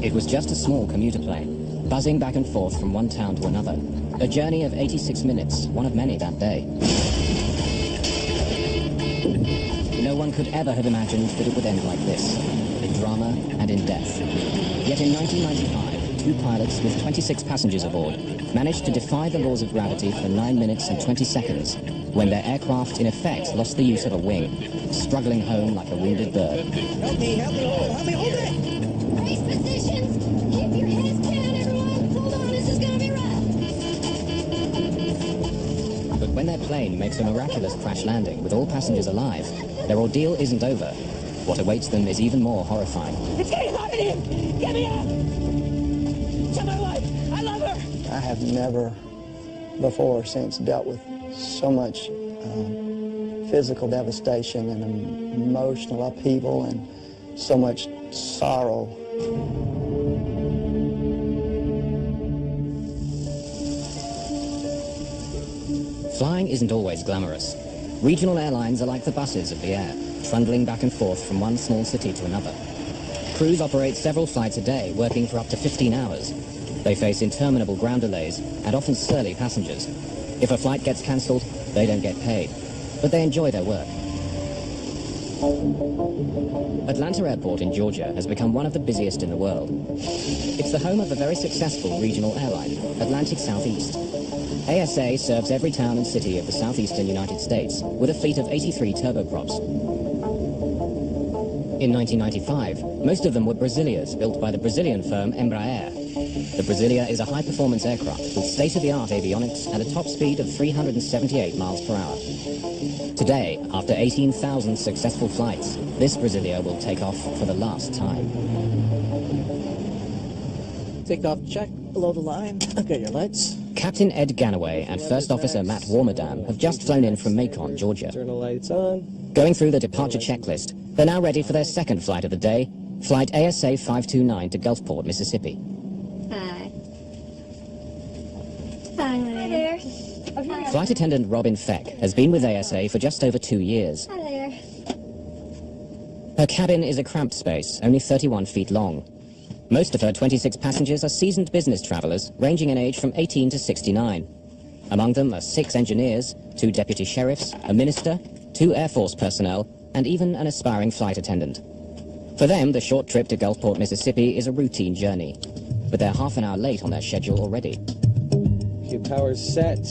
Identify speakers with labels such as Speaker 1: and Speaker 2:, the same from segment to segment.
Speaker 1: It was just a small commuter plane, buzzing back and forth from one town to another. A journey of 86 minutes, one of many that day. No one could ever have imagined that it would end like this, in drama and in death. Yet in 1995, two pilots with 26 passengers aboard managed to defy the laws of gravity for 9 minutes and 20 seconds, when their aircraft in effect lost the use of a wing, struggling home like a wounded bird.
Speaker 2: Help me, hold it!
Speaker 3: Race positions! Keep your heads down, everyone! Hold on, this is gonna be rough!
Speaker 1: But when their plane makes a miraculous crash landing with all passengers alive, their ordeal isn't over. What awaits them is even more horrifying.
Speaker 2: It's getting hot in here! Get me out! Tell my wife, I love her!
Speaker 4: I have never before or since dealt with so much physical devastation and emotional upheaval and so much sorrow.
Speaker 1: Flying isn't always glamorous. Regional airlines are like the buses of the air, trundling back and forth from one small city to another. Crews operate several flights a day, working for up to 15 hours. They face interminable ground delays and often surly passengers. If a flight gets cancelled, they don't get paid, but they enjoy their work. Atlanta Airport in Georgia has become one of the busiest in the world. It's the home of a very successful regional airline, Atlantic Southeast. ASA serves every town and city of the southeastern United States with a fleet of 83 turboprops. In 1995, most of them were Brasilias built by the Brazilian firm Embraer. The Brasilia is a high-performance aircraft with state-of-the-art avionics and a top speed of 378 miles per hour. Today, after 18,000 successful flights, this Brasilia will take off for the last time.
Speaker 2: Takeoff check, below the line. Okay, your lights.
Speaker 1: Captain Ed Ganaway and First Officer Matt Warmerdam have just flown in from Macon, Georgia.
Speaker 2: Turn the lights on.
Speaker 1: Going through the departure checklist, they're now ready for their second flight of the day, flight ASA 529 to Gulfport, Mississippi.
Speaker 3: Hi. Hi there.
Speaker 1: Flight attendant Robin Feck has been with ASA for just over 2 years.
Speaker 3: Hi there.
Speaker 1: Her cabin is a cramped space, only 31 feet long. Most of her 26 passengers are seasoned business travelers, ranging in age from 18 to 69. Among them are 6 engineers, 2 deputy sheriffs, a minister, 2 Air Force personnel, and even an aspiring flight attendant. For them, the short trip to Gulfport, Mississippi is a routine journey. But they're half an hour late on their schedule already.
Speaker 2: Few powers set.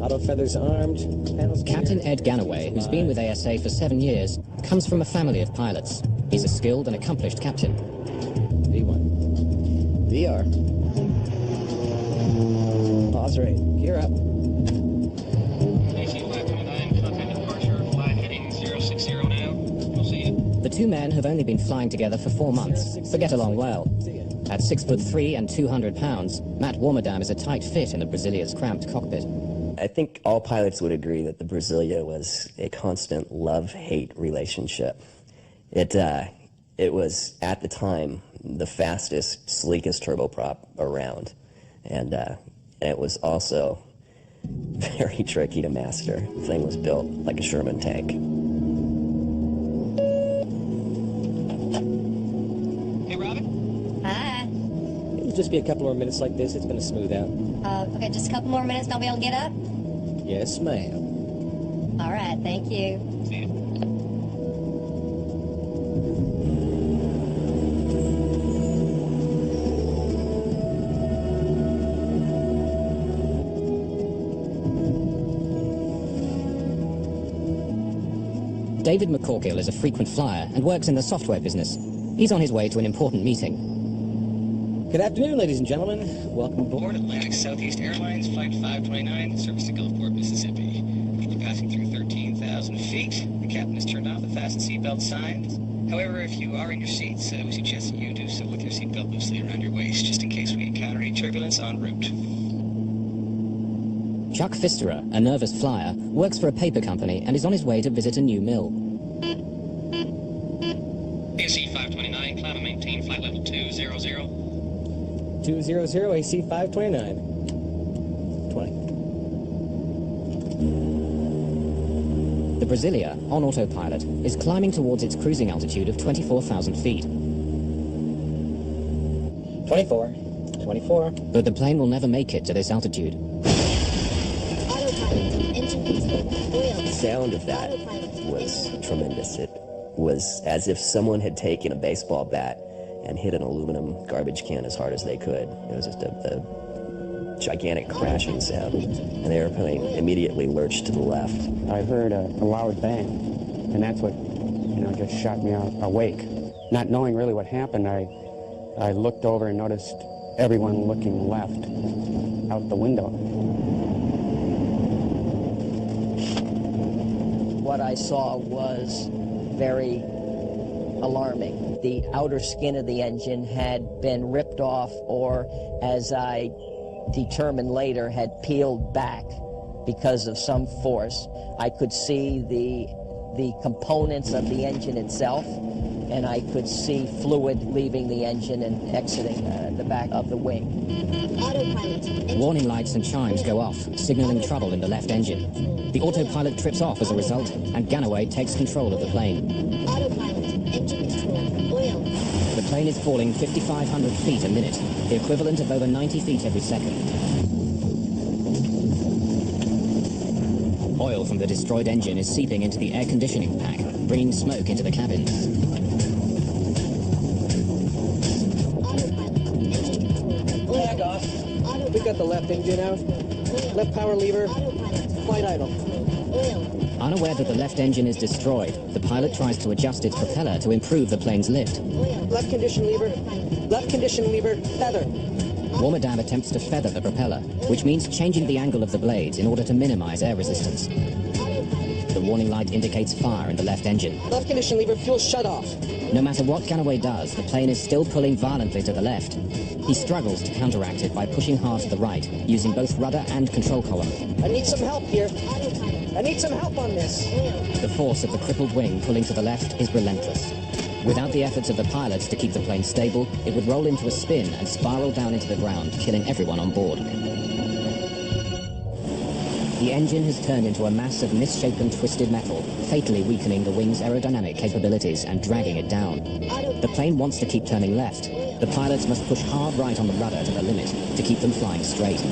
Speaker 2: Auto feathers armed. Panels
Speaker 1: Captain Ed Ganaway, who's been with ASA for 7 years, comes from a family of pilots. He's a skilled and accomplished captain.
Speaker 2: V1. VR. Pause rate. Gear up.
Speaker 1: The two men have only been flying together for 4 months, but get along well. At 6'3" and 200 pounds, Matt Warmerdam is a tight fit in the Brasilia's cramped cockpit.
Speaker 5: I think all pilots would agree that the Brasilia was a constant love-hate relationship. It was, at the time, the fastest, sleekest turboprop around. And it was also very tricky to master. The thing was built like a Sherman tank.
Speaker 6: Hey, Robin?
Speaker 3: Hi.
Speaker 2: It'll just be a couple more minutes like this. It's going to smooth out.
Speaker 3: Okay, just a couple more minutes and I'll be able to get up?
Speaker 2: Yes, ma'am.
Speaker 3: All right, thank you.
Speaker 6: See you.
Speaker 1: David McCorkill is a frequent flyer and works in the software business. He's on his way to an important meeting.
Speaker 2: Good afternoon, ladies and gentlemen. Welcome aboard.
Speaker 6: Board Atlantic Southeast Airlines, Flight 529, service to Gulfport, Mississippi. We're passing through 13,000 feet. The captain has turned off the fasten seatbelt signs. However, if you are in your seats, we suggest that you do so with your seatbelt loosely around your waist, just in case we encounter any turbulence en route.
Speaker 1: Chuck Pfisterer, a nervous flyer, works for a paper company and is on his way to visit a new mill.
Speaker 6: AC 529, climb and maintain flight level 200.
Speaker 2: 200 AC 529. 20.
Speaker 1: The The Brasilia, on autopilot, is climbing towards its cruising altitude of 24,000 feet.
Speaker 2: 24. 24.
Speaker 1: But the plane will never make it to this altitude.
Speaker 5: The sound of that was tremendous. It was as if someone had taken a baseball bat and hit an aluminum garbage can as hard as they could. It was just a gigantic crashing sound, and the airplane immediately lurched to the left.
Speaker 7: I heard a loud bang, and that's what, just shot me awake. Not knowing really what happened, I looked over and noticed everyone looking left out the window.
Speaker 8: What I saw was very alarming. The outer skin of the engine had been ripped off, or as I determined later, had peeled back because of some force. I could see the components of the engine itself, and I could see fluid leaving the engine and exiting the back of the wing.
Speaker 1: Warning lights and chimes go off, signaling trouble in the left engine. The autopilot trips off as a result, and Ganaway takes control of the plane. The plane is falling 5,500 feet a minute, the equivalent of over 90 feet every second. Oil from the destroyed engine is seeping into the air conditioning pack, bringing smoke into the cabin.
Speaker 2: Flag off. We've got the left engine out. Left power lever. Flight idle.
Speaker 1: Unaware that the left engine is destroyed, the pilot tries to adjust its propeller to improve the plane's lift.
Speaker 2: Left condition lever. Left condition lever. Feather.
Speaker 1: Warmadam attempts to feather the propeller, which means changing the angle of the blades in order to minimize air resistance. The warning light indicates fire in the left engine.
Speaker 2: Left condition lever. Fuel shut off.
Speaker 1: No matter what Ganaway does, the plane is still pulling violently to the left. He struggles to counteract it by pushing hard to the right, using both rudder and control column.
Speaker 2: I need some help here. I need some help on this.
Speaker 1: The force of the crippled wing pulling to the left is relentless. Without the efforts of the pilots to keep the plane stable, it would roll into a spin and spiral down into the ground, killing everyone on board. The engine has turned into a mass of misshapen, twisted metal, fatally weakening the wing's aerodynamic capabilities and dragging it down. The plane wants to keep turning left. The pilots must push hard right on the rudder to the limit to keep them flying straight.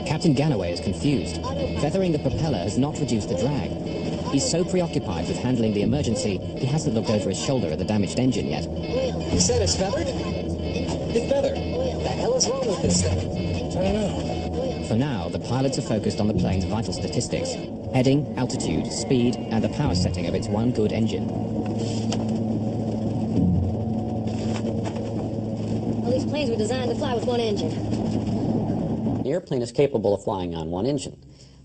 Speaker 1: Captain Ganaway is confused. Feathering the propeller has not reduced the drag. He's so preoccupied with handling the emergency, he hasn't looked over his shoulder at the damaged engine yet.
Speaker 2: You said it's feathered? It's feathered. What the hell is wrong with this thing? I don't know.
Speaker 1: For now, the pilots are focused on the plane's vital statistics: heading, altitude, speed, and the power setting of its one good engine.
Speaker 3: Well, these planes were designed to fly with one engine.
Speaker 9: The airplane is capable of flying on one engine.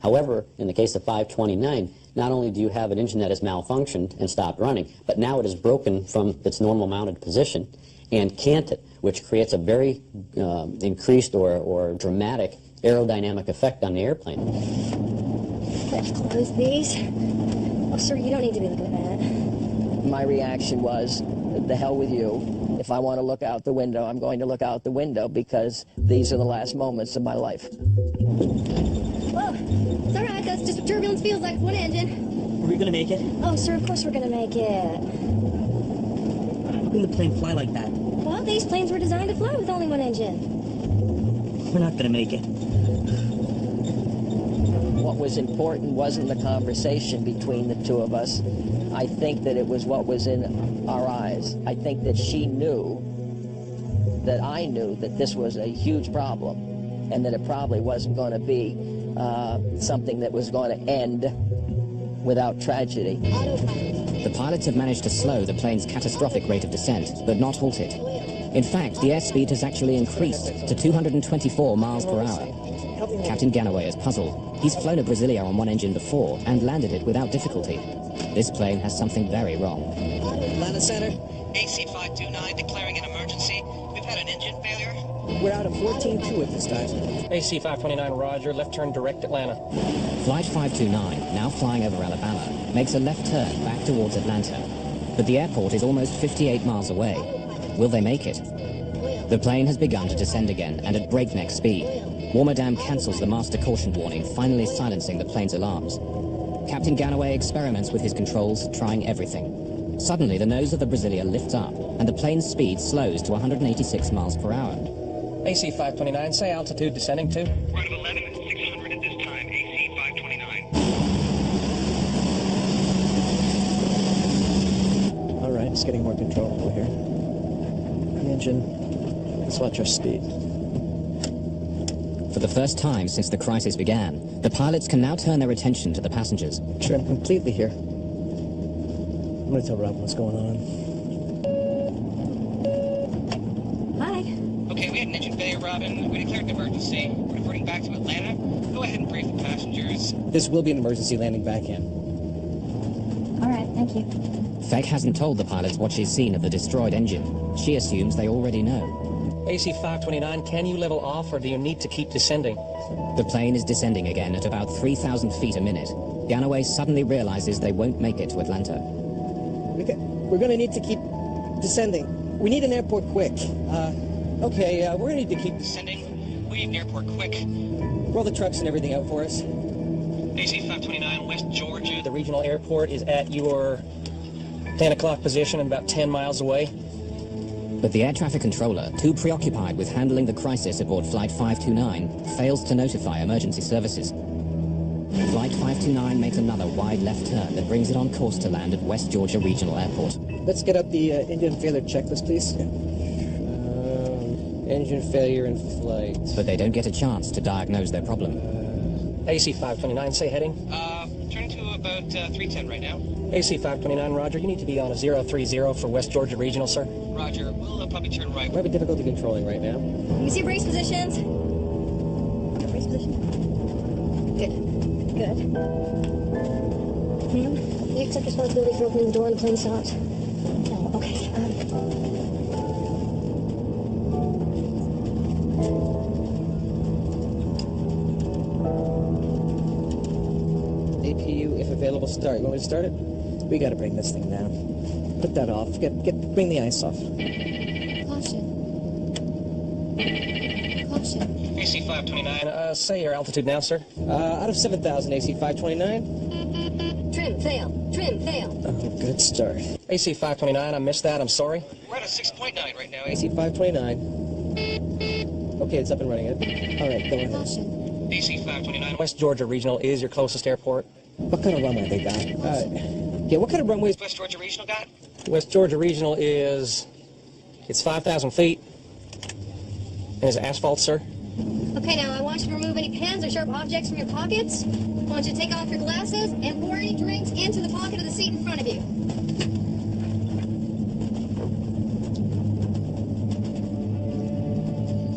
Speaker 9: However, in the case of 529, not only do you have an engine that has malfunctioned and stopped running, but now it is broken from its normal mounted position and canted, which creates a very increased or dramatic aerodynamic effect on the airplane.
Speaker 3: Let's close these. Oh, sir, you don't need to be looking at that.
Speaker 8: My reaction was, the hell with you. If I want to look out the window, I'm going to look out the window, because these are the last moments of my life.
Speaker 3: Whoa, it's all right. That's just what turbulence feels like with one engine.
Speaker 10: Are we going to make it?
Speaker 3: Oh, sir, of course we're going to make it.
Speaker 10: How can the plane fly like that?
Speaker 3: Well, these planes were designed to fly with only one engine.
Speaker 10: We're not going to make it.
Speaker 8: What was important wasn't the conversation between the two of us. I think that it was what was in our eyes. I think that she knew that I knew that this was a huge problem, and that it probably wasn't going to be something that was going to end without tragedy.
Speaker 1: The pilots have managed to slow the plane's catastrophic rate of descent, but not halt it. In fact, the airspeed has actually increased to 224 miles per hour. Captain Ganaway is puzzled. He's flown a Brasilia on one engine before and landed it without difficulty. This plane has something very wrong.
Speaker 2: Atlanta Center.
Speaker 6: AC529 declaring an emergency. We've had an engine failure.
Speaker 2: We're out of 14-2 at this time.
Speaker 11: AC529, roger. Left turn direct Atlanta.
Speaker 1: Flight 529, now flying over Alabama, makes a left turn back towards Atlanta. But the airport is almost 58 miles away. Will they make it? The plane has begun to descend again, and at breakneck speed. Warmadam cancels the master caution warning, finally silencing the plane's alarms. Captain Ganaway experiments with his controls, trying everything. Suddenly, the nose of the Brasilia lifts up, and the plane's speed slows to 186 miles per hour.
Speaker 11: AC 529, say altitude descending to.
Speaker 6: Right of 11 and 600 at this time, AC 529.
Speaker 2: All right, it's getting more controllable here. The engine, let's watch our speed.
Speaker 1: For the first time since the crisis began, the pilots can now turn their attention to the passengers.
Speaker 2: Trim completely here. I'm gonna tell Robin what's going on.
Speaker 3: Hi.
Speaker 6: Okay, we had an engine failure, Robin. We declared an emergency. We're diverting back to Atlanta. Go ahead and brief the passengers.
Speaker 2: This will be an emergency landing back in.
Speaker 3: All right, thank you.
Speaker 1: Feg hasn't told the pilots what she's seen of the destroyed engine. She assumes they already know.
Speaker 11: AC 529, can you level off or do you need to keep descending?
Speaker 1: The plane is descending again at about 3,000 feet a minute. Ganaway suddenly realizes they won't make it to Atlanta.
Speaker 2: We're gonna need to keep descending. We need an airport quick. Okay, we're gonna need to keep
Speaker 6: Descending. We need an airport quick.
Speaker 2: roll the trucks and everything out for us.
Speaker 6: AC 529, West Georgia.
Speaker 11: The regional airport is at your 10 o'clock position and about 10 miles away.
Speaker 1: But the air traffic controller, too preoccupied with handling the crisis aboard Flight 529, fails to notify emergency services. Flight 529 makes another wide left turn that brings it on course to land at West Georgia Regional Airport.
Speaker 2: Let's get up the engine failure checklist, please. Engine failure in flight.
Speaker 1: But they don't get a chance to diagnose their problem.
Speaker 11: AC 529, say heading.
Speaker 6: Turning to about 310 right now.
Speaker 11: AC 529, Roger, you need to be on a 030 for West Georgia Regional, sir.
Speaker 6: Roger, we'll probably turn right.
Speaker 2: We're having difficulty controlling right now.
Speaker 3: Let me see brace positions. Brace position. Good. Good. Ma'am, you accept responsibility for opening the door when the plane stops? No, okay.
Speaker 2: APU, if available, start. You want me to start it? We gotta bring this thing down. Put that off. Bring the ice off.
Speaker 3: Caution. Caution.
Speaker 6: AC 529,
Speaker 11: Say your altitude now, sir.
Speaker 2: Out of 7,000, AC 529.
Speaker 3: Trim, fail. Trim, fail.
Speaker 2: Oh, good start.
Speaker 11: AC 529, I missed that, I'm sorry.
Speaker 6: we're at a 6.9 right now.
Speaker 2: AC 529. Okay, it's up and running. All right, go ahead.
Speaker 3: Caution.
Speaker 6: AC 529,
Speaker 11: West Georgia Regional is your closest airport.
Speaker 2: What kind of runway they got? Yeah, what kind of runways?
Speaker 6: West Georgia Regional got?
Speaker 11: West Georgia Regional is, it's 5,000 feet. And is asphalt, sir?
Speaker 3: Okay, now I want you to remove any pens or sharp objects from your pockets. I want you to take off your glasses and pour any drinks into the pocket of the seat in front of you.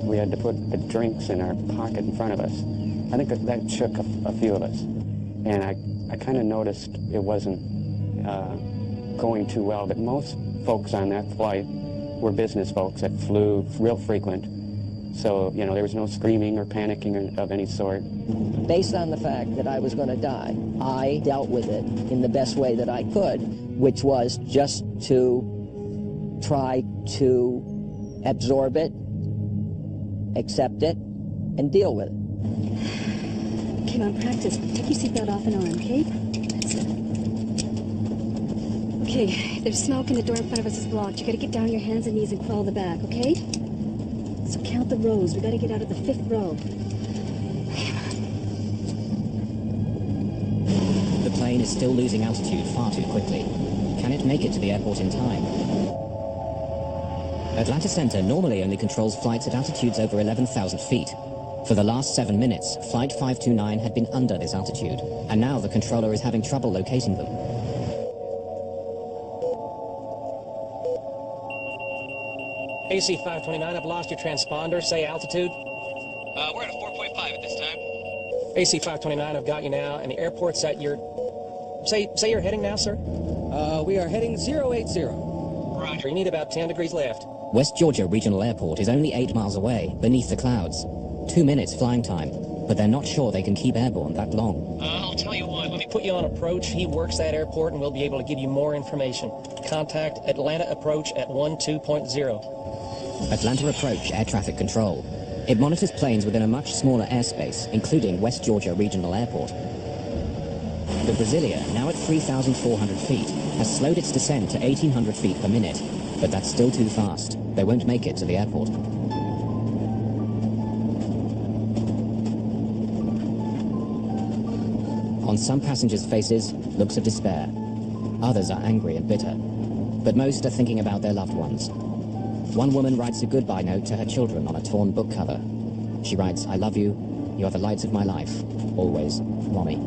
Speaker 7: We had to put the drinks in our pocket in front of us. I think that shook a few of us. And I kind of noticed it wasn't going too well, but most folks on that flight were business folks that flew real frequent. So, you know, there was no screaming or panicking of any sort.
Speaker 8: Based on the fact that I was going to die, I dealt with it in the best way that I could, which was just to try to absorb it, accept it, and deal with it.
Speaker 12: Come on, practice. Take your seatbelt off and on, okay? That's it. Okay, there's smoke and the door in front of us is blocked. You gotta get down on your hands and knees and crawl the back, okay? So count the rows. We gotta get out of the 5th row.
Speaker 1: The plane is still losing altitude far too quickly. Can it make it to the airport in time? Atlanta Center normally only controls flights at altitudes over 11,000 feet. For the last 7 minutes, Flight 529 had been under this altitude, and now the controller is having trouble locating them.
Speaker 11: AC 529, I've lost your transponder. Say altitude.
Speaker 6: We're at a 4.5 at this time.
Speaker 11: AC 529, I've got you now, and the airport's at your... Say you're heading now, sir?
Speaker 2: We are heading 080.
Speaker 11: Roger. You need about 10 degrees left.
Speaker 1: West Georgia Regional Airport is only 8 miles away, beneath the clouds. 2 minutes flying time, but they're not sure they can keep airborne that long.
Speaker 6: I'll tell you what, let me
Speaker 11: Put you on approach. He works that airport, and we'll be able to give you more information. Contact Atlanta approach at 12.0.
Speaker 1: Atlanta Approach Air Traffic Control. It monitors planes within a much smaller airspace, including West Georgia Regional Airport. The Brasilia, now at 3,400 feet, has slowed its descent to 1,800 feet per minute, but that's still too fast. They won't make it to the airport. On some passengers' faces, looks of despair. Others are angry and bitter, but most are thinking about their loved ones. One woman writes a goodbye note to her children on a torn book cover. She writes, "I love you. You are the lights of my life. Always, Mommy."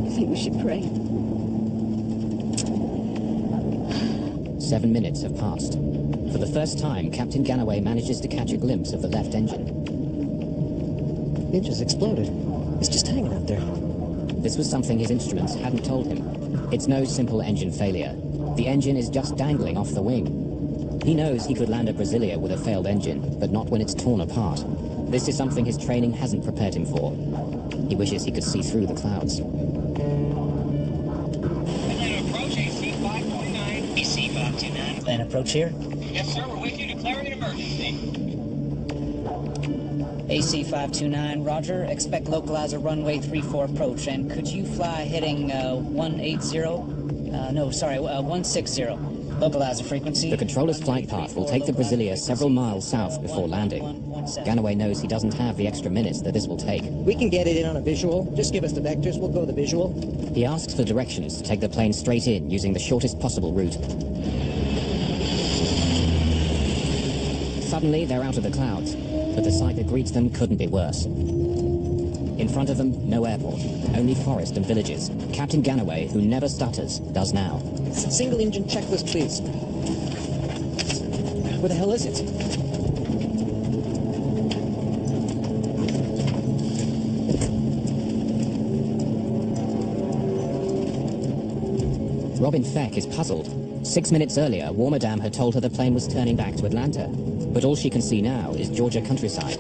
Speaker 12: I think we should pray.
Speaker 1: 7 minutes have passed. For the first time, Captain Ganaway manages to catch a glimpse of the left engine.
Speaker 2: The engine's exploded. It's just hanging out there.
Speaker 1: This was something his instruments hadn't told him. It's no simple engine failure. The engine is just dangling off the wing. He knows he could land a Brasilia with a failed engine, but not when it's torn apart. This is something his training hasn't prepared him for. He wishes he could see through the clouds.
Speaker 10: Land approach here.
Speaker 6: Yes, sir. We're with you. Declaring an emergency.
Speaker 13: AC 529, roger. Expect localizer runway 34 approach. And could you fly heading 180? 160. Localizer frequency.
Speaker 1: The controller's flight path will take the Brasilia several miles south before landing. Ganaway knows he doesn't have the extra minutes that this will take.
Speaker 2: We can get it in on a visual. Just give us the vectors. We'll go the visual.
Speaker 1: He asks for directions to take the plane straight in using the shortest possible route. Suddenly, they're out of the clouds, but the sight that greets them couldn't be worse. In front of them, no airport, only forest and villages. Captain Ganaway, who never stutters, does now.
Speaker 2: Single engine checklist, please. Where the hell is it?
Speaker 1: Robin Feck is puzzled. 6 minutes earlier, Warmadam had told her the plane was turning back to Atlanta. But all she can see now is Georgia countryside.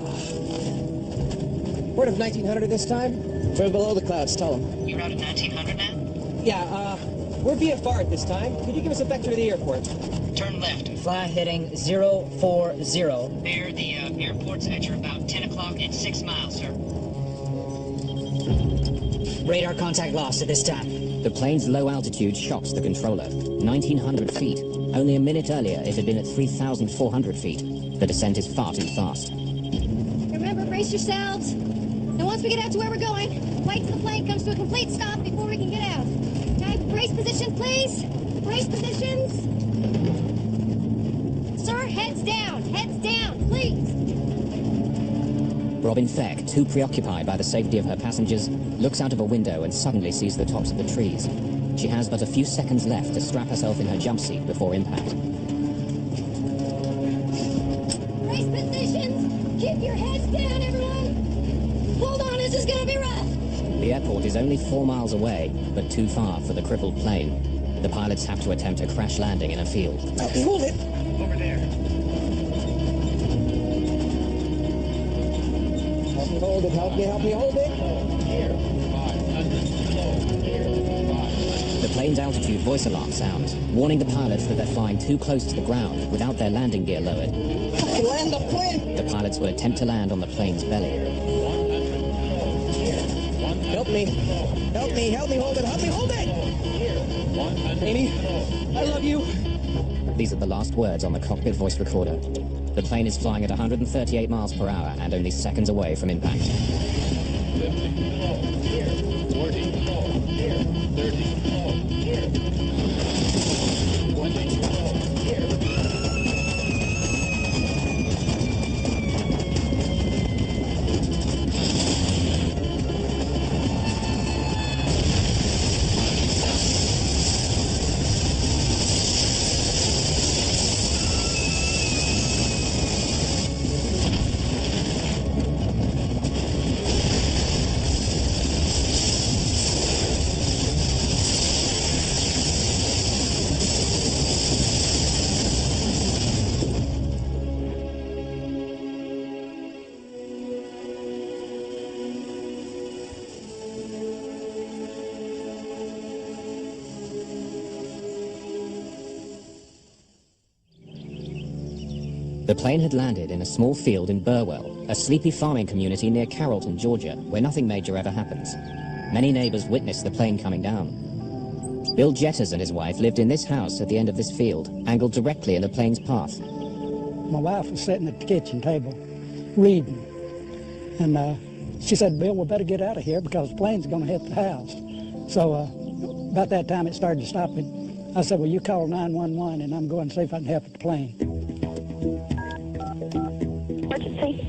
Speaker 2: Word of 1900 this time? We're below the clouds, tell them.
Speaker 6: You're out at 1900 now?
Speaker 2: Yeah, we're VFR at this time. Could you give us a vector to the airport?
Speaker 6: Turn left.
Speaker 13: Fly heading 040.
Speaker 6: There, the airport's at your about 10 o'clock and 6 miles, sir.
Speaker 13: Radar contact lost at this time.
Speaker 1: The plane's low altitude shocks the controller. 1,900 feet. Only a minute earlier, it had been at 3,400 feet. The descent is far too fast.
Speaker 3: Remember, brace yourselves. And once we get out to where we're going, flight to the plane comes to a complete stop before we can get out. Now, brace positions, please. Brace positions. Sir, heads down, please.
Speaker 1: Robin Feck, too preoccupied by the safety of her passengers, looks out of a window and suddenly sees the tops of the trees. She has but a few seconds left to strap herself in her jump seat before impact.
Speaker 3: Brace positions. Keep your heads down, everyone. Hold on, this is going to be rough.
Speaker 1: The airport is only 4 miles away, but too far for the crippled plane. The pilots have to attempt a crash landing in a field.
Speaker 2: Hold it.
Speaker 6: Over there.
Speaker 2: Help me hold it.
Speaker 6: Here. 500 below. Here.
Speaker 1: The plane's altitude voice alarm sounds, warning the pilots that they're flying too close to the ground without their landing gear lowered.
Speaker 2: Land the plane.
Speaker 1: The pilots will attempt to land on the plane's belly.
Speaker 2: Help me, hold it. Amy, I love you.
Speaker 1: These are the last words on the cockpit voice recorder. The plane is flying at 138 miles per hour and only seconds away from impact.
Speaker 6: 50 below. Here. 40 below. Here. 30 below. Here. 20 below. Here.
Speaker 1: The plane had landed in a small field in Burwell, a sleepy farming community near Carrollton, Georgia, where nothing major ever happens. Many neighbors witnessed the plane coming down. Bill Jetters and his wife lived in this house at the end of this field, angled directly in the plane's path.
Speaker 14: My wife was sitting at the kitchen table reading, and she said, Bill, we better get out of here because the plane's going to hit the house. So about that time it started stopping. I said, well, you call 911 and I'm going to see if I can help at the plane.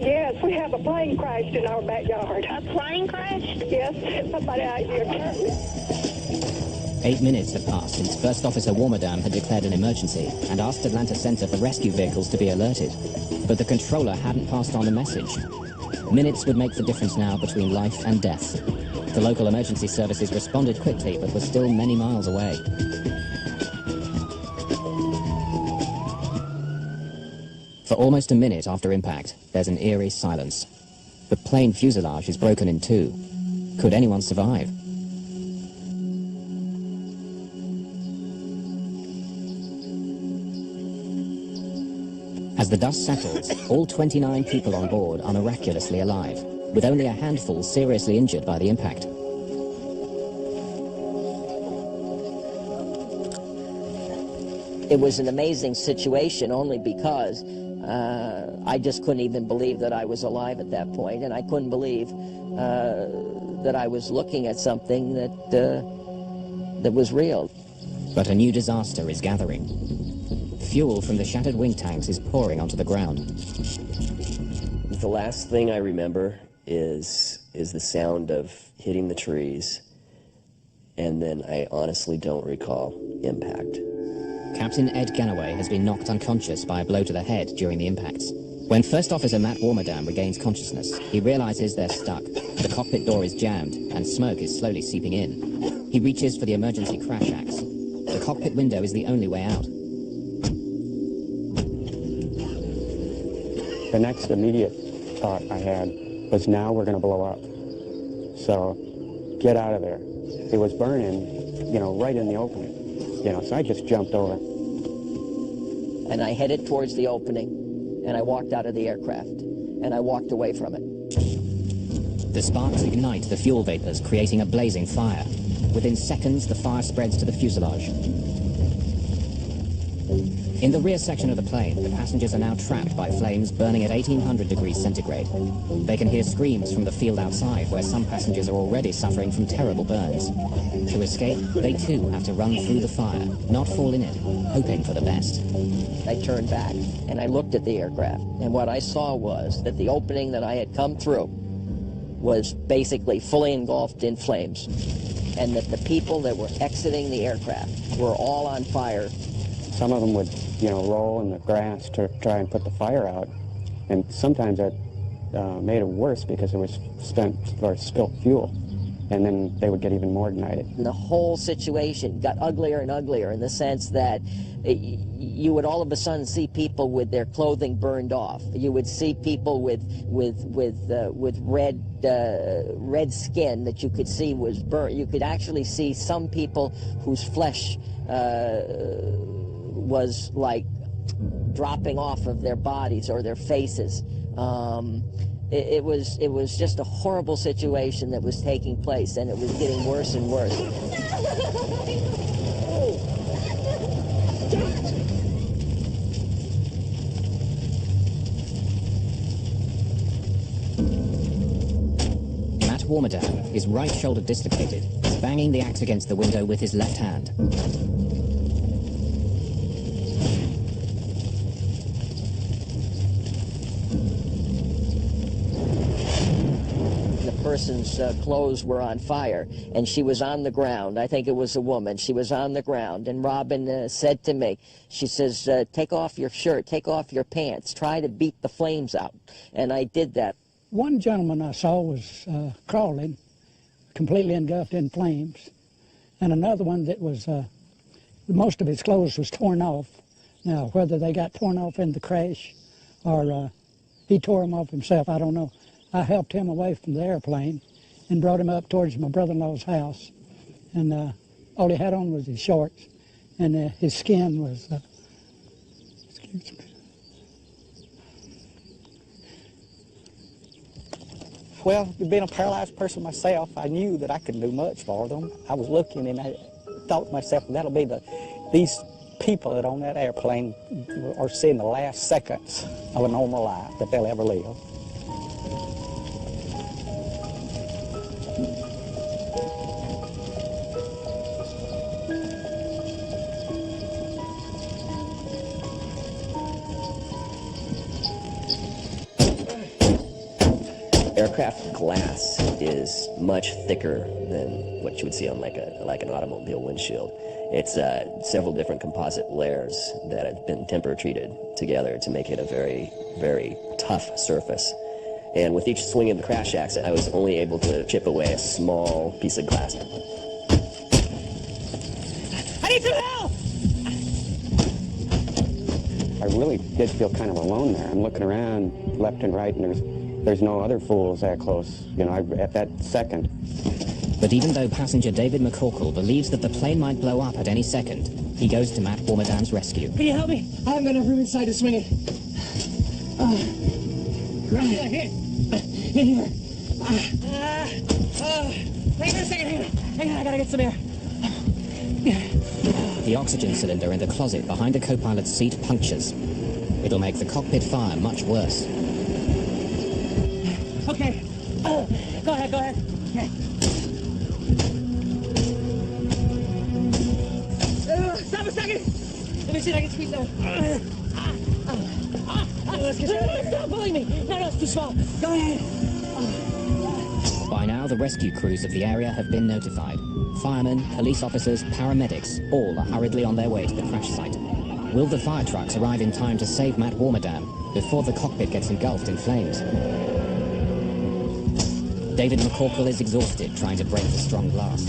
Speaker 15: Yes, we have a plane crashed in our backyard.
Speaker 3: A plane crashed?
Speaker 15: Yes, somebody out here.
Speaker 1: 8 minutes had passed since First Officer Warmerdam had declared an emergency and asked Atlanta Center for rescue vehicles to be alerted. But the controller hadn't passed on the message. Minutes would make the difference now between life and death. The local emergency services responded quickly, but were still many miles away. For almost a minute after impact, there's an eerie silence. The plane fuselage is broken in two. Could anyone survive? As the dust settles, all 29 people on board are miraculously alive, with only a handful seriously injured by the impact.
Speaker 8: It was an amazing situation only because I just couldn't even believe that I was alive at that point, and I couldn't believe that I was looking at something that was real.
Speaker 1: But a new disaster is gathering. Fuel from the shattered wing tanks is pouring onto the ground.
Speaker 5: The last thing I remember is the sound of hitting the trees, and then I honestly don't recall impact.
Speaker 1: Captain Ed Ganaway has been knocked unconscious by a blow to the head during the impacts. When First Officer Matt Warmerdam regains consciousness, he realizes they're stuck. The cockpit door is jammed, and smoke is slowly seeping in. He reaches for the emergency crash axe. The cockpit window is the only way out.
Speaker 7: The next immediate thought I had was, now we're going to blow up. So get out of there. It was burning, right in the opening. So I just jumped over.
Speaker 8: And I headed towards the opening, and I walked out of the aircraft, and I walked away from it.
Speaker 1: The sparks ignite the fuel vapors, creating a blazing fire. Within seconds, the fire spreads to the fuselage. In the rear section of the plane, the passengers are now trapped by flames burning at 1800 degrees centigrade. They can hear screams from the field outside, where some passengers are already suffering from terrible burns. To escape, they too have to run through the fire, not fall in it, hoping for the best.
Speaker 8: I turned back, and I looked at the aircraft, and what I saw was that the opening that I had come through was basically fully engulfed in flames, and that the people that were exiting the aircraft were all on fire.
Speaker 7: Some of them would, roll in the grass to try and put the fire out. And sometimes that made it worse because it was spilt fuel. And then they would get even more ignited.
Speaker 8: And the whole situation got uglier and uglier in the sense that you would all of a sudden see people with their clothing burned off. You would see people with red skin that you could see was burnt. You could actually see some people whose flesh was like dropping off of their bodies or their faces. It was just a horrible situation that was taking place, and it was getting worse and worse.
Speaker 1: Matt Warmerdam, his right shoulder dislocated, is banging the axe against the window with his left hand.
Speaker 8: Person's clothes were on fire, and she was on the ground. I think it was a woman. She was on the ground, and Robin said to me, she says, take off your shirt, take off your pants, try to beat the flames out. And I did that.
Speaker 14: One gentleman I saw was crawling, completely engulfed in flames, and another one that was, most of his clothes was torn off. Now, whether they got torn off in the crash or he tore them off himself, I don't know. I helped him away from the airplane and brought him up towards my brother-in-law's house. And all he had on was his shorts, and his skin was,
Speaker 4: Well, being a paralyzed person myself, I knew that I couldn't do much for them. I was looking and I thought to myself, that'll be these people that on that airplane are seeing the last seconds of a normal life that they'll ever live.
Speaker 5: Aircraft glass is much thicker than what you would see on like an automobile windshield. It's several different composite layers that have been temperature treated together to make it a very, very tough surface. And with each swing of the crash axe, I was only able to chip away a small piece of glass.
Speaker 13: I need some help!
Speaker 7: I really did feel kind of alone there. I'm looking around left and right, and there's no other fools that close, you know, at that second.
Speaker 1: But even though passenger David McCorkle believes that the plane might blow up at any second, he goes to Matt Warmerdam's rescue.
Speaker 2: Can you help me? I haven't got enough room inside to swing it. Right here. In here. Wait a second. Hang on, I gotta get some air.
Speaker 1: The oxygen cylinder in the closet behind the co-pilot's seat punctures. It'll make the cockpit fire much worse.
Speaker 2: Okay. Go ahead. Okay. Stop a second. Let me see if I can squeeze that. Stop pulling me. No, it's too small. Go ahead.
Speaker 1: By now, the rescue crews of the area have been notified. Firemen, police officers, paramedics, all are hurriedly on their way to the crash site. Will the fire trucks arrive in time to save Matt Warmerdam before the cockpit gets engulfed in flames? David McCorkle is exhausted trying to break the strong glass.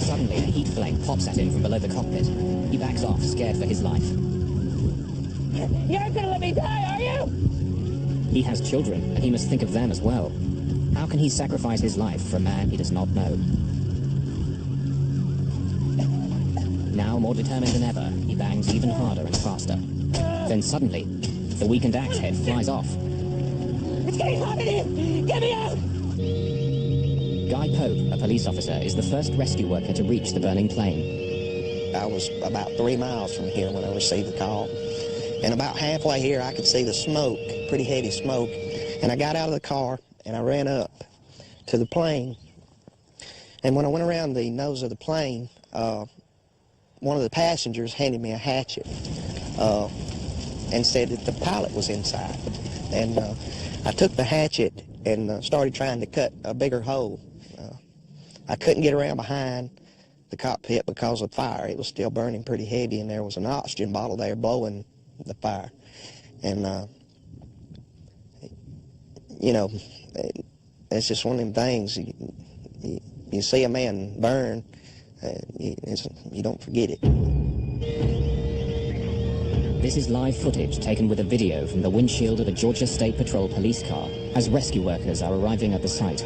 Speaker 1: Suddenly, a heat flame pops at him from below the cockpit. He backs off, scared for his life.
Speaker 2: You aren't gonna let me die, are you?
Speaker 1: He has children, and he must think of them as well. How can he sacrifice his life for a man he does not know? Now, more determined than ever, he bangs even harder and faster. Then suddenly, the weakened axe head flies off.
Speaker 2: It's getting hot in here! Get me out!
Speaker 1: Guy Pope, a police officer, is the first rescue worker to reach the burning plane.
Speaker 16: I was about 3 miles from here when I received the call. And about halfway here, I could see the smoke, pretty heavy smoke. And I got out of the car, and I ran up to the plane. And when I went around the nose of the plane, one of the passengers handed me a hatchet and said that the pilot was inside. And I took the hatchet and started trying to cut a bigger hole. I couldn't get around behind the cockpit because of fire. It was still burning pretty heavy, and there was an oxygen bottle there blowing the fire. And, you know, it's just one of them things. You see a man burn, you don't forget it.
Speaker 1: This is live footage taken with a video from the windshield of a Georgia State Patrol police car as rescue workers are arriving at the site.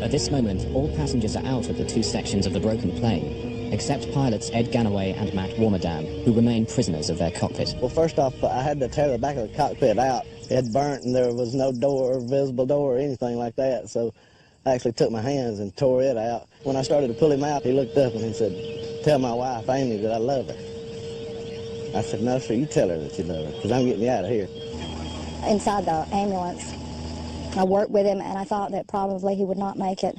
Speaker 1: At this moment, all passengers are out of the two sections of the broken plane, except pilots Ed Ganaway and Matt Warmerdam, who remain prisoners of their cockpit.
Speaker 17: Well, first off, I had to tear the back of the cockpit out. It had burnt and there was no door, visible door or anything like that, so I actually took my hands and tore it out. When I started to pull him out, he looked up and he said, "Tell my wife, Amy, that I love her." I said, "No, sir, you tell her that you love her, because I'm getting you out of here."
Speaker 3: Inside the ambulance, I worked with him, and I thought that probably he would not make it.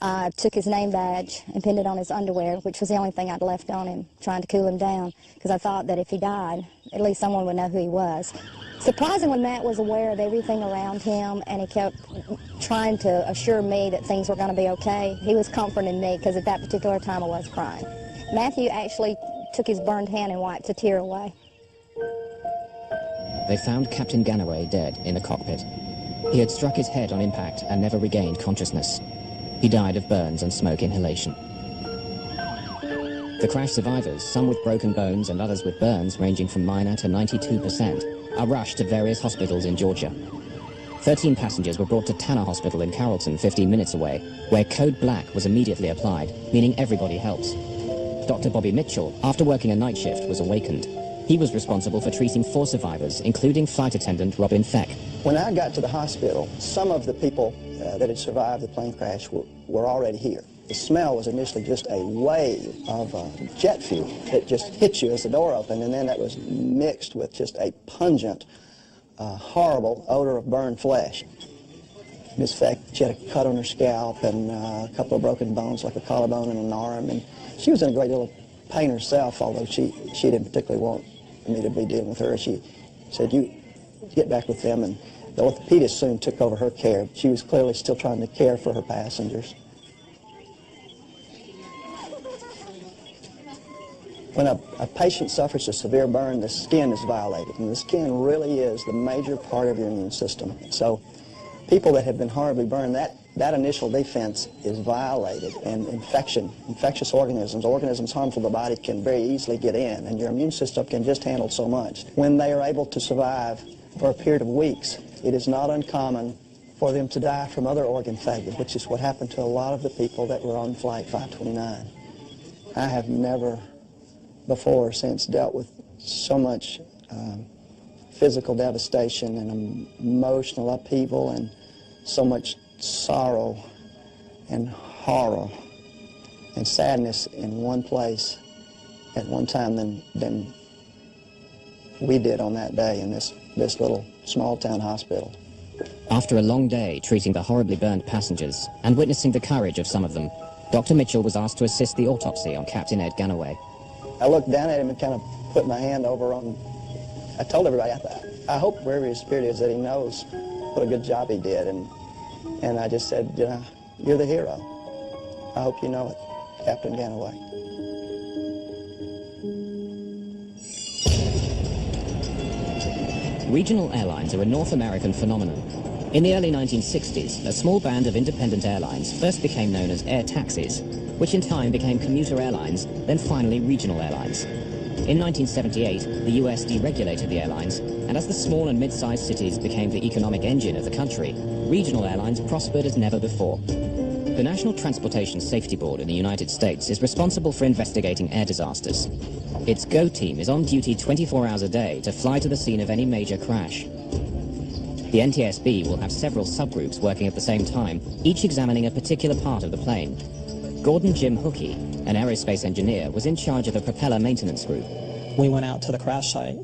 Speaker 3: I took his name badge and pinned it on his underwear, which was the only thing I'd left on him, trying to cool him down, because I thought that if he died, at least someone would know who he was. Surprisingly, Matt was aware of everything around him, and he kept trying to assure me that things were going to be okay. He was comforting me, because at that particular time I was crying. Matthew actually took his burned hand and wiped a tear away.
Speaker 1: They found Captain Ganaway dead in the cockpit. He had struck his head on impact and never regained consciousness. He died of burns and smoke inhalation. The crash survivors, some with broken bones and others with burns ranging from minor to 92%, are rushed to various hospitals in Georgia. 13 passengers were brought to Tanner Hospital in Carrollton, 15 minutes away, where Code Black was immediately applied, meaning everybody helps. Dr. Bobby Mitchell, after working a night shift, was awakened. He was responsible for treating 4 survivors, including flight attendant Robin Feck.
Speaker 4: When I got to the hospital, some of the people that had survived the plane crash were already here. The smell was initially just a wave of jet fuel that just hit you as the door opened, and then that was mixed with just a pungent, horrible odor of burned flesh. Miss Feck, she had a cut on her scalp and a couple of broken bones, like a collarbone and an arm, and she was in a great deal of pain herself, although she didn't particularly want me to be dealing with her. She said, "You get back with them," and the orthopedist soon took over her care. She was clearly still trying to care for her passengers. When a patient suffers a severe burn, the skin is violated, and the skin really is the major part of your immune system. So people that have been horribly burned, that initial defense is violated, and infectious organisms harmful to the body can very easily get in, and your immune system can just handle so much. When they are able to survive for a period of weeks, it is not uncommon for them to die from other organ failure, which is what happened to a lot of the people that were on Flight 529. I have never before or since dealt with so much physical devastation and emotional upheaval and so much sorrow and horror and sadness in one place at one time than we did on that day in this little small town hospital.
Speaker 1: After a long day treating the horribly burned passengers and witnessing the courage of some of them, Dr. Mitchell was asked to assist the autopsy on Captain Ed Gunaway.
Speaker 4: I looked down at him and kind of put my hand over on, I told everybody, I hope wherever his spirit is that he knows what a good job he did. And I just said, you know, you're the hero. I hope you know it, Captain Gunaway.
Speaker 1: Regional airlines are a North American phenomenon. In the early 1960s, a small band of independent airlines first became known as air taxis, which in time became commuter airlines, then finally regional airlines. In 1978, the US deregulated the airlines, and as the small and mid-sized cities became the economic engine of the country, regional airlines prospered as never before. The National Transportation Safety Board in the United States is responsible for investigating air disasters. Its GO team is on duty 24 hours a day to fly to the scene of any major crash. The NTSB will have several subgroups working at the same time, each examining a particular part of the plane. Gordon Jim Hookey, an aerospace engineer, was in charge of a propeller maintenance group.
Speaker 18: We went out to the crash site,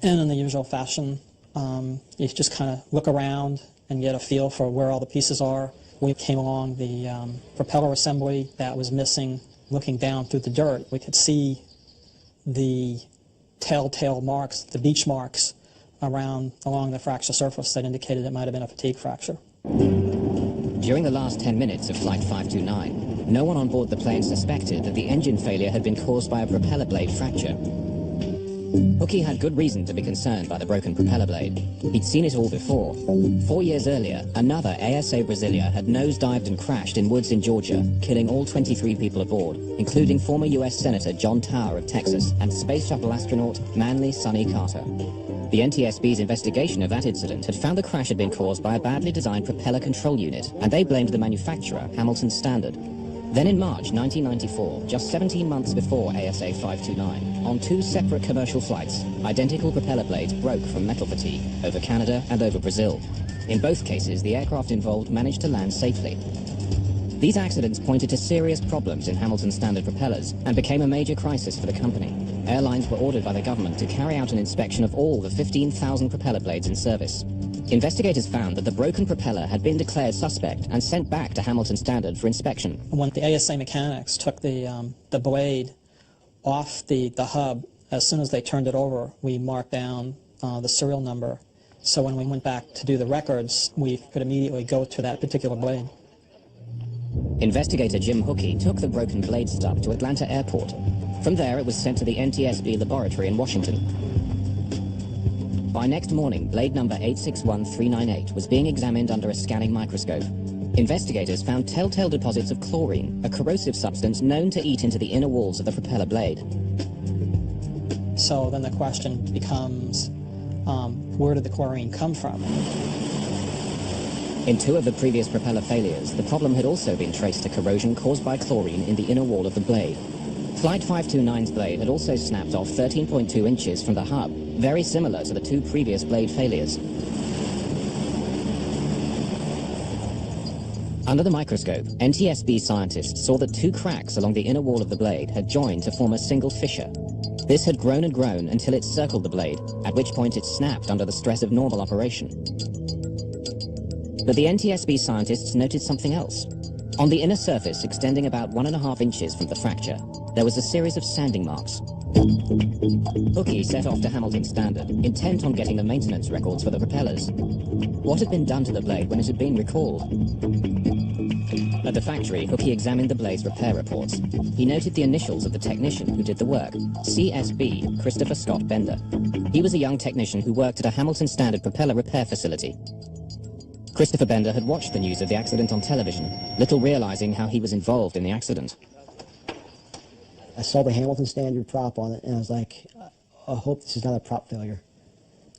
Speaker 18: and in the usual fashion, you just kind of look around and get a feel for where all the pieces are. We came along the propeller assembly that was missing. Looking down through the dirt, we could see the telltale marks, the beach marks, along the fracture surface that indicated it might have been a fatigue fracture.
Speaker 1: During the last 10 minutes of Flight 529, no one on board the plane suspected that the engine failure had been caused by a propeller blade fracture. Hookey had good reason to be concerned by the broken propeller blade. He'd seen it all before. 4 years earlier, another ASA Brasilia had nosedived and crashed in woods in Georgia, killing all 23 people aboard, including former U.S. Senator John Tower of Texas and Space Shuttle astronaut Manly Sonny Carter. The NTSB's investigation of that incident had found the crash had been caused by a badly designed propeller control unit, and they blamed the manufacturer, Hamilton Standard. Then in March 1994, just 17 months before ASA 529, on 2 separate commercial flights, identical propeller blades broke from metal fatigue over Canada and over Brazil. In both cases, the aircraft involved managed to land safely. These accidents pointed to serious problems in Hamilton Standard propellers and became a major crisis for the company. Airlines were ordered by the government to carry out an inspection of all the 15,000 propeller blades in service. Investigators found that the broken propeller had been declared suspect and sent back to Hamilton Standard for inspection.
Speaker 18: When the ASA mechanics took the blade off the hub, as soon as they turned it over, we marked down the serial number. So when we went back to do the records, we could immediately go to that particular blade.
Speaker 1: Investigator Jim Hookey took the broken blade stub to Atlanta Airport. From there, it was sent to the NTSB laboratory in Washington. By next morning, blade number 861398 was being examined under a scanning microscope. Investigators found telltale deposits of chlorine, a corrosive substance known to eat into the inner walls of the propeller blade.
Speaker 18: So then the question becomes, where did the chlorine come from?
Speaker 1: In 2 of the previous propeller failures, the problem had also been traced to corrosion caused by chlorine in the inner wall of the blade. Flight 529's blade had also snapped off 13.2 inches from the hub, very similar to the 2 previous blade failures. Under the microscope, NTSB scientists saw that 2 cracks along the inner wall of the blade had joined to form a single fissure. This had grown and grown until it circled the blade, at which point it snapped under the stress of normal operation. But the NTSB scientists noted something else. On the inner surface, extending about 1.5 inches from the fracture, there was a series of sanding marks. Hookie set off to Hamilton Standard, intent on getting the maintenance records for the propellers. What had been done to the blade when it had been recalled? At the factory, Hookie examined the blade's repair reports. He noted the initials of the technician who did the work, CSB, Christopher Scott Bender. He was a young technician who worked at a Hamilton Standard propeller repair facility. Christopher Bender had watched the news of the accident on television, little realizing how he was involved in the accident.
Speaker 19: I saw the Hamilton Standard prop on it, and I was like, I hope this is not a prop failure.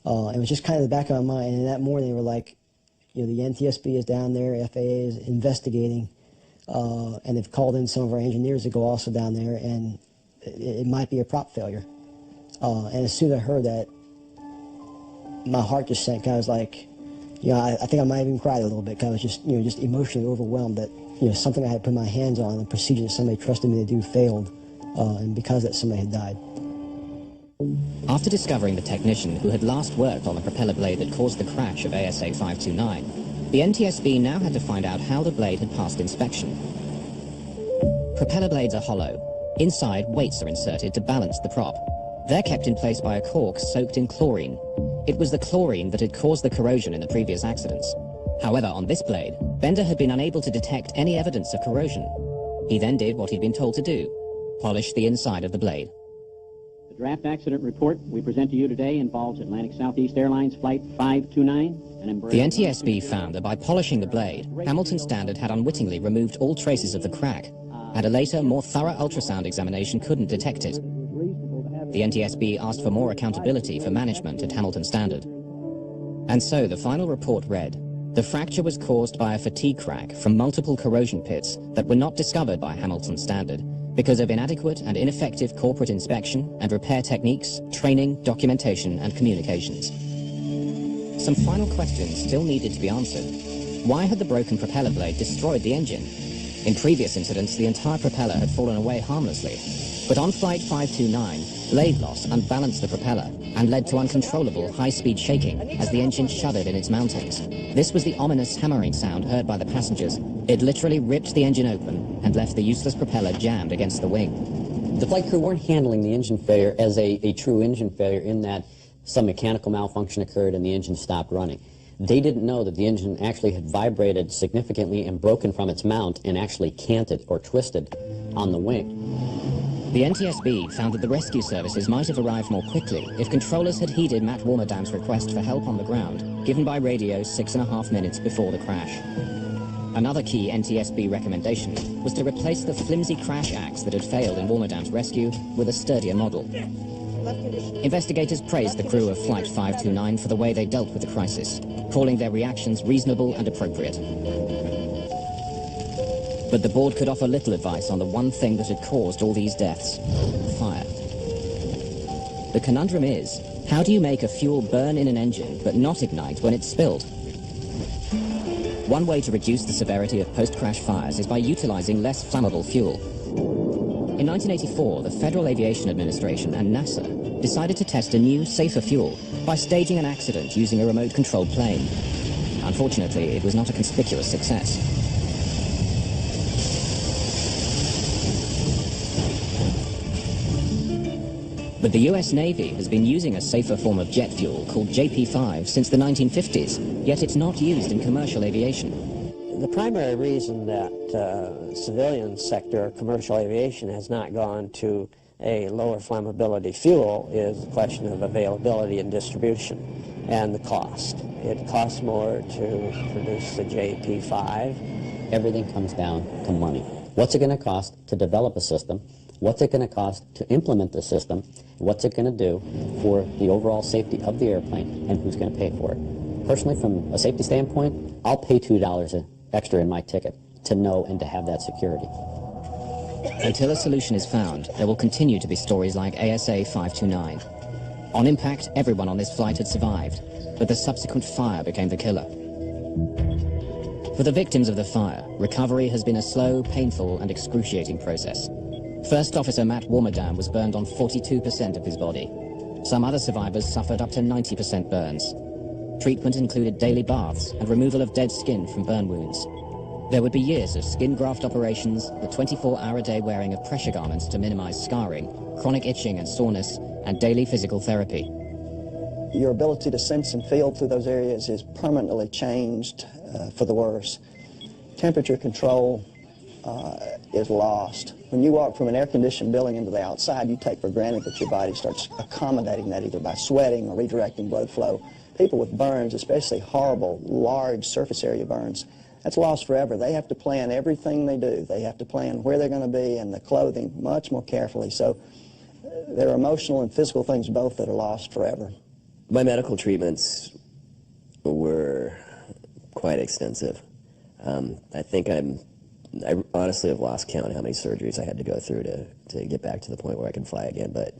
Speaker 19: It was just kind of the back of my mind, and that morning they were like, you know, the NTSB is down there, FAA is investigating, and they've called in some of our engineers to go also down there, and it might be a prop failure. And as soon as I heard that, my heart just sank. I was like, you know, I think I might even cried a little bit, because I was just, you know, just emotionally overwhelmed that, you know, something I had put my hands on, the procedure that somebody trusted me to do failed, and because of that, somebody had died.
Speaker 1: After discovering the technician who had last worked on the propeller blade that caused the crash of ASA 529, the NTSB now had to find out how the blade had passed inspection. Propeller blades are hollow. Inside, weights are inserted to balance the prop. They're kept in place by a cork soaked in chlorine. It was the chlorine that had caused the corrosion in the previous accidents. However, on this blade, Bender had been unable to detect any evidence of corrosion. He then did what he'd been told to do: polish the inside of the blade.
Speaker 20: The draft accident report we present to you today involves Atlantic Southeast Airlines Flight 529.
Speaker 1: The NTSB found that by polishing the blade, Hamilton Standard had unwittingly removed all traces of the crack, and a later, more thorough ultrasound examination couldn't detect it. The NTSB asked for more accountability for management at Hamilton Standard. And so the final report read, the fracture was caused by a fatigue crack from multiple corrosion pits that were not discovered by Hamilton Standard because of inadequate and ineffective corporate inspection and repair techniques, training, documentation, and communications. Some final questions still needed to be answered. Why had the broken propeller blade destroyed the engine? In previous incidents, the entire propeller had fallen away harmlessly. But on Flight 529, blade loss unbalanced the propeller and led to uncontrollable high-speed shaking as the engine shuddered in its mountings. This was the ominous hammering sound heard by the passengers. It literally ripped the engine open and left the useless propeller jammed against the wing.
Speaker 9: The flight crew weren't handling the engine failure as a true engine failure in that some mechanical malfunction occurred and the engine stopped running. They didn't know that the engine actually had vibrated significantly and broken from its mount and actually canted or twisted on the wing.
Speaker 1: The NTSB found that the rescue services might have arrived more quickly if controllers had heeded Matt Warmerdam's request for help on the ground, given by radio 6.5 minutes before the crash. Another key NTSB recommendation was to replace the flimsy crash axe that had failed in Warmerdam's rescue with a sturdier model. Investigators praised the crew of Flight 529 for the way they dealt with the crisis, calling their reactions reasonable and appropriate. But the board could offer little advice on the one thing that had caused all these deaths: fire. The conundrum is, how do you make a fuel burn in an engine but not ignite when it's spilled? One way to reduce the severity of post-crash fires is by utilizing less flammable fuel. In 1984, the Federal Aviation Administration and NASA decided to test a new, safer fuel by staging an accident using a remote-controlled plane. Unfortunately, it was not a conspicuous success. But the US Navy has been using a safer form of jet fuel called JP5 since the 1950s, yet it's not used in commercial aviation.
Speaker 21: The primary reason that civilian sector commercial aviation has not gone to a lower flammability fuel is the question of availability and distribution and the cost. It costs more to produce the JP5.
Speaker 9: Everything comes down to money. What's it going to cost to develop a system? What's it going to cost to implement the system? What's it going to do for the overall safety of the airplane, and who's going to pay for it? Personally, from a safety standpoint, I'll pay $2 extra in my ticket to know and to have that security.
Speaker 1: Until a solution is found, there will continue to be stories like ASA 529. On impact, everyone on this flight had survived, but the subsequent fire became the killer. For the victims of the fire, recovery has been a slow, painful, and excruciating process. First Officer Matt Warmerdam was burned on 42% of his body. Some other survivors suffered up to 90% burns. Treatment included daily baths and removal of dead skin from burn wounds. There would be years of skin graft operations, the 24-hour-a-day wearing of pressure garments to minimize scarring, chronic itching and soreness, and daily physical therapy.
Speaker 4: Your ability to sense and feel through those areas is permanently changed for the worse. Temperature control is lost. When you walk from an air-conditioned building into the outside, you take for granted that your body starts accommodating that either by sweating or redirecting blood flow. People with burns, especially horrible, large surface area burns, that's lost forever. They have to plan everything they do. They have to plan where they're going to be and the clothing much more carefully. So there are emotional and physical things both that are lost forever.
Speaker 5: My medical treatments were quite extensive. I honestly have lost count how many surgeries I had to go through to get back to the point where I can fly again, but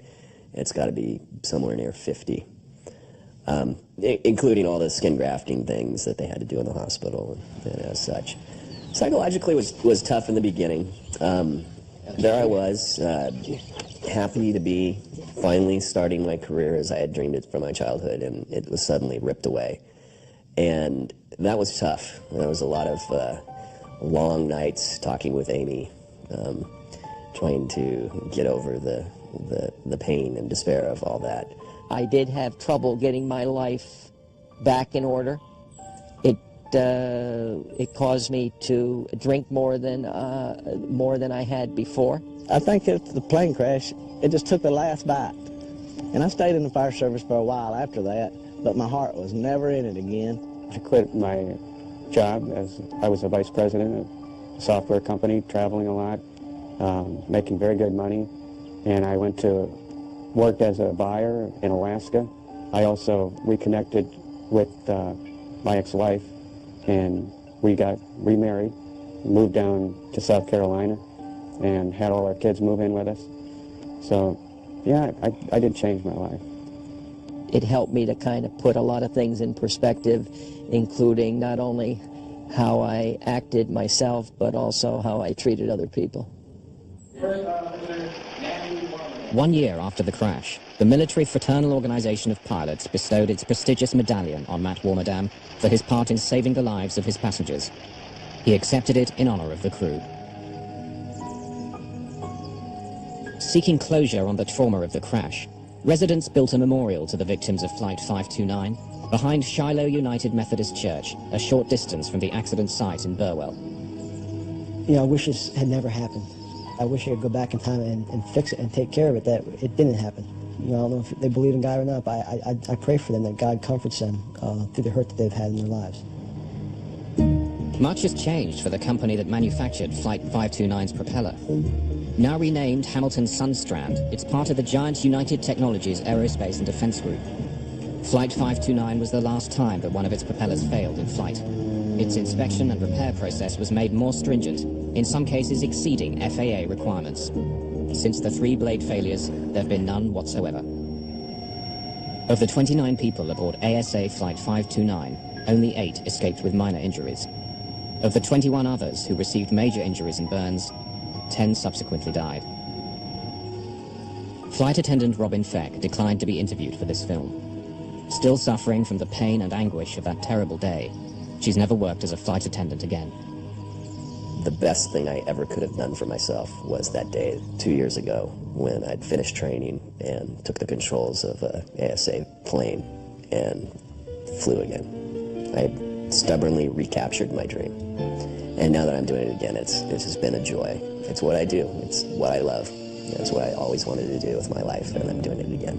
Speaker 5: it's got to be somewhere near 50. Including all the skin grafting things that they had to do in the hospital and as such. Psychologically was tough in the beginning. There I was, happy to be finally starting my career as I had dreamed it from my childhood, and it was suddenly ripped away. And that was tough. There was a lot of long nights talking with Amy, trying to get over the pain and despair of all that.
Speaker 8: I did have trouble getting my life back in order. It caused me to drink more than I had before.
Speaker 17: I think it's the plane crash. It just took the last bite. And I stayed in the fire service for a while after that, but my heart was never in it again.
Speaker 7: I quit my job as I was a vice president of a software company, traveling a lot, making very good money, and I went to worked as a buyer in Alaska. I also reconnected with my ex-wife, and we got remarried, moved down to South Carolina, and had all our kids move in with us. So, yeah, I did change my life.
Speaker 8: It helped me to kind of put a lot of things in perspective, including not only how I acted myself, but also how I treated other people.
Speaker 1: 1 year after the crash, the military fraternal organization of pilots bestowed its prestigious medallion on Matt Warmerdam for his part in saving the lives of his passengers. He accepted it in honor of the crew. Seeking closure on the trauma of the crash, residents built a memorial to the victims of Flight 529 behind Shiloh United Methodist Church, a short distance from the accident site in Burwell.
Speaker 19: You know, I wish this had never happened. I wish I could go back in time and fix it and take care of it, that it didn't happen. You know, I don't know if they believe in God or not, but I pray for them that God comforts them through the hurt that they've had in their lives.
Speaker 1: Much has changed for the company that manufactured Flight 529's propeller. Now renamed Hamilton Sundstrand, it's part of the giant United Technologies Aerospace and Defense Group. Flight 529 was the last time that one of its propellers failed in flight. Its inspection and repair process was made more stringent, in some cases exceeding FAA requirements. Since the 3 blade failures, there have been none whatsoever. Of the 29 people aboard ASA Flight 529, only 8 escaped with minor injuries. Of the 21 others who received major injuries and burns, 10 subsequently died. Flight attendant Robin Feck declined to be interviewed for this film. Still suffering from the pain and anguish of that terrible day, she's never worked as a flight attendant again.
Speaker 5: The best thing I ever could have done for myself was that day 2 years ago when I'd finished training and took the controls of an ASA plane and flew again. I had stubbornly recaptured my dream. And now that I'm doing it again, it's just been a joy. It's what I do. It's what I love. It's what I always wanted to do with my life, and I'm doing it again.